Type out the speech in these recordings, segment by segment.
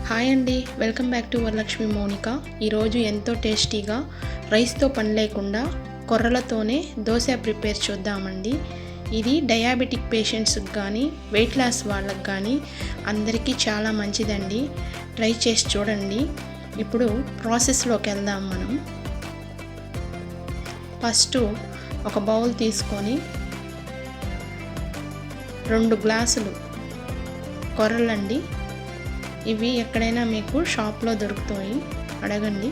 Hi అండి, welcome back to Varalakshmi Mounika. ఈరోజు ఎంతో టేస్టీగా రైస్తో పని లేకుండా కొర్రలతోనే దోశ ప్రిపేర్ చూద్దామండి. ఇది డయాబెటిక్ పేషెంట్స్కి కానీ వెయిట్ లాస్ వాళ్ళకి కానీ అందరికీ చాలా మంచిదండి. ట్రై చేసి చూడండి. ఇప్పుడు ప్రాసెస్లోకి వెళ్దాం. మనం ఫస్ట్ ఒక బౌల్ తీసుకొని 2 గ్లాసులు కొర్రలండి. ఇవి ఎక్కడైనా మీకు షాప్లో దొరుకుతాయి, అడగండి.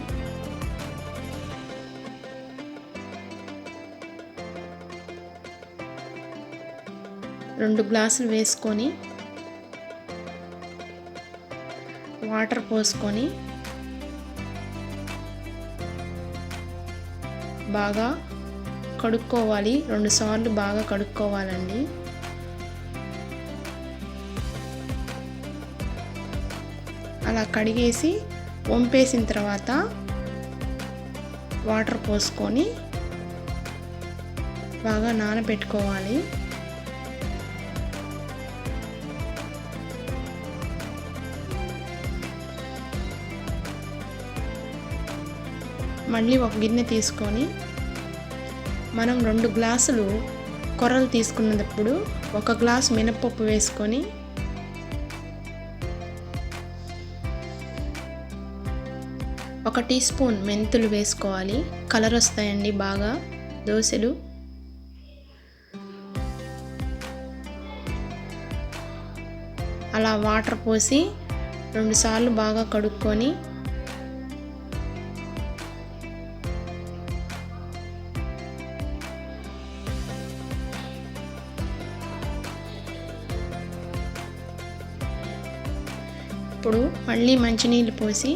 రెండు గ్లాసులు వేసుకొని వాటర్ పోసుకొని బాగా కడుక్కోవాలి. 2 సార్లు బాగా కడుక్కోవాలండి. అలా కడిగేసి వంపేసిన తర్వాత వాటర్ పోసుకొని బాగా నానబెట్టుకోవాలి. మళ్ళీ ఒక గిన్నె తీసుకొని మనం 2 గ్లాసులు కొర్రలు తీసుకున్నప్పుడు 1 గ్లాసు మినపప్పు వేసుకొని ఒక టీ స్పూన్ మెంతులు వేసుకోవాలి. కలర్ వస్తాయండి బాగా దోశలు. అలా వాటర్ పోసి 2 సార్లు బాగా కడుక్కొని ఇప్పుడు మళ్ళీ మంచినీళ్ళు పోసి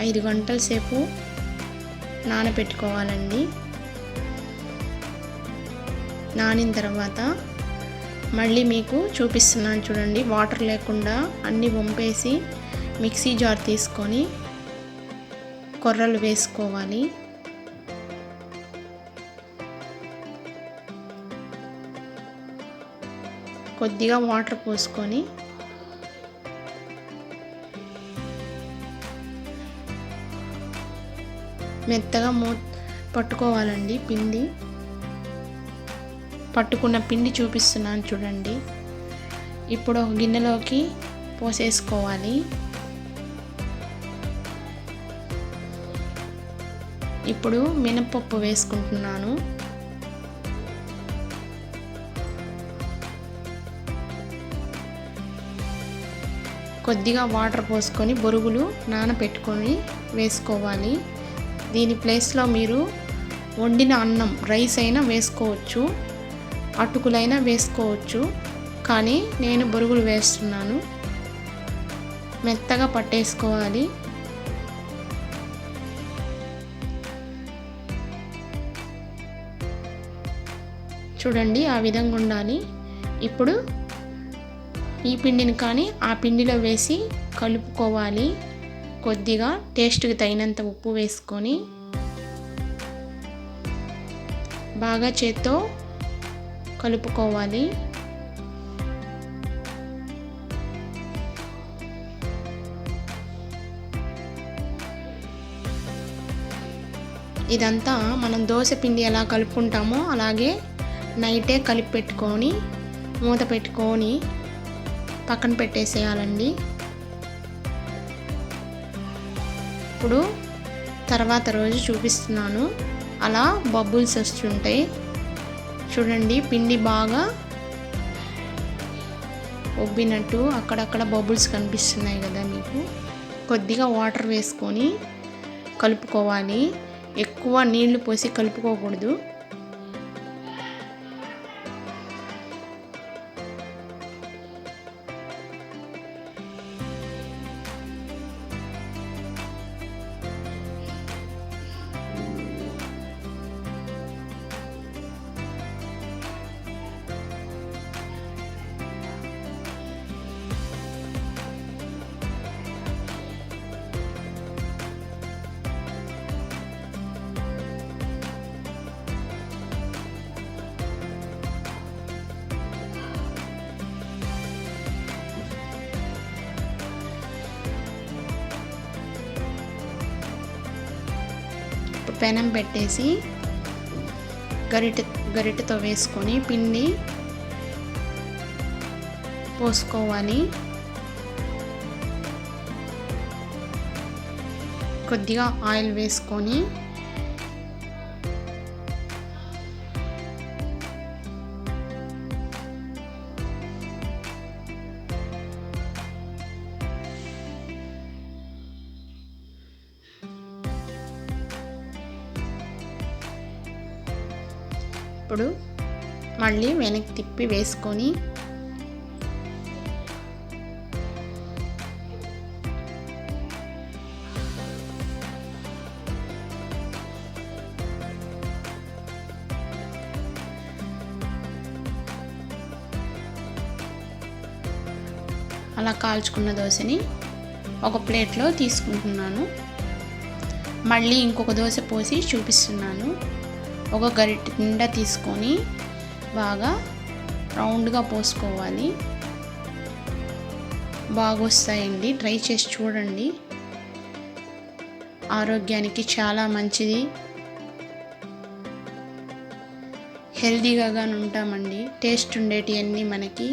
5 గంటల సేపు నానబెట్టుకోవాలండి. నానిన తర్వాత మళ్ళీ మీకు చూపిస్తున్నాను చూడండి. వాటర్ లేకుండా అన్నీ వంపేసి మిక్సీ జార్ తీసుకొని కొర్రలు వేసుకోవాలి. కొద్దిగా వాటర్ పోసుకొని మెత్తగా పట్టుకోవాలండి. పిండి పట్టుకున్న పిండి చూపిస్తున్నాను చూడండి. ఇప్పుడు ఒక గిన్నెలోకి పోసేసుకోవాలి. ఇప్పుడు మినపప్పు వేసుకుంటున్నాను. కొద్దిగా వాటర్ పోసుకొని బొరుగులు నానబెట్టుకొని వేసుకోవాలి. దీని ప్లేస్లో మీరు వండిన అన్నం రైస్ అయినా వేసుకోవచ్చు, అటుకులైనా వేసుకోవచ్చు. కానీ నేను బొరుగులు వేస్తున్నాను. మెత్తగా పట్టేసుకోవాలి. చూడండి, ఆ విధంగా ఉండాలి. ఇప్పుడు ఈ పిండిని కానీ ఆ పిండిలో వేసి కలుపుకోవాలి. కొద్దిగా టేస్ట్కి తగినంత ఉప్పు వేసుకొని బాగా చేత్తో కలుపుకోవాలి. ఇదంతా మనం దోశ పిండి ఎలా కలుపుకుంటామో అలాగే నైటే కలిపి పెట్టుకొని మూత పెట్టుకొని పక్కన పెట్టేసేయాలండి. ఇప్పుడు తర్వాత రోజు చూపిస్తున్నాను. అలా బబుల్స్ వస్తుంటాయి చూడండి. పిండి బాగా ఉబ్బినట్టు అక్కడక్కడ బబుల్స్ కనిపిస్తున్నాయి కదా మీకు. కొద్దిగా వాటర్ వేసుకొని కలుపుకోవాలి. ఎక్కువ నీళ్లు పోసి కలుపుకోకూడదు. పెనం పెట్టేసి గరిటెతో వేసుకొని పిండి పోసుకోవాలి. కొద్దిగా ఆయిల్ వేసుకొని ఇప్పుడు మళ్ళీ వెనక్కి తిప్పి వేసుకొని అలా కాల్చుకున్న దోశని ఒక ప్లేట్లో తీసుకుంటున్నాను. మళ్ళీ ఇంకొక దోశ పోసి చూపిస్తున్నాను. ఒక గరిటె నిండా తీసుకొని బాగా రౌండ్గా పోసుకోవాలి. బాగా వస్తాయండి, ట్రై చేసి చూడండి. ఆరోగ్యానికి చాలా మంచిది, హెల్దీగా ఉంటామండి. టేస్ట్ ఉండేటివన్నీ మనకి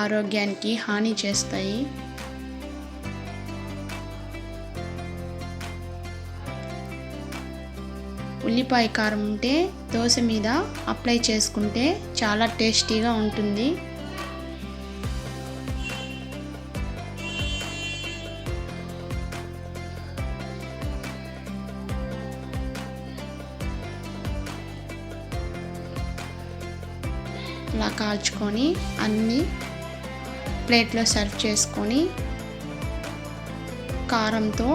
ఆరోగ్యానికి హాని చేస్తాయి. ఉల్లిపాయ కారం ఉంటే దోశ మీద అప్లై చేసుకుంటే చాలా టేస్టీగా ఉంటుంది. ఇలా కాల్చుకొని అన్నీ ప్లేట్లో సర్వ్ చేసుకొని కారంతో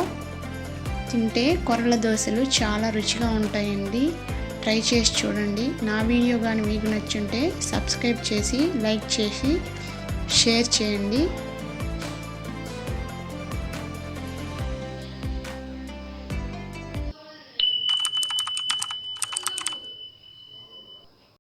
తింటే కొర్రల దోశలు చాలా రుచిగా ఉంటాయండి. ట్రై చేసి చూడండి. నా వీడియో కానీ మీకు నచ్చుంటే సబ్స్క్రైబ్ చేసి లైక్ చేసి షేర్ చేయండి.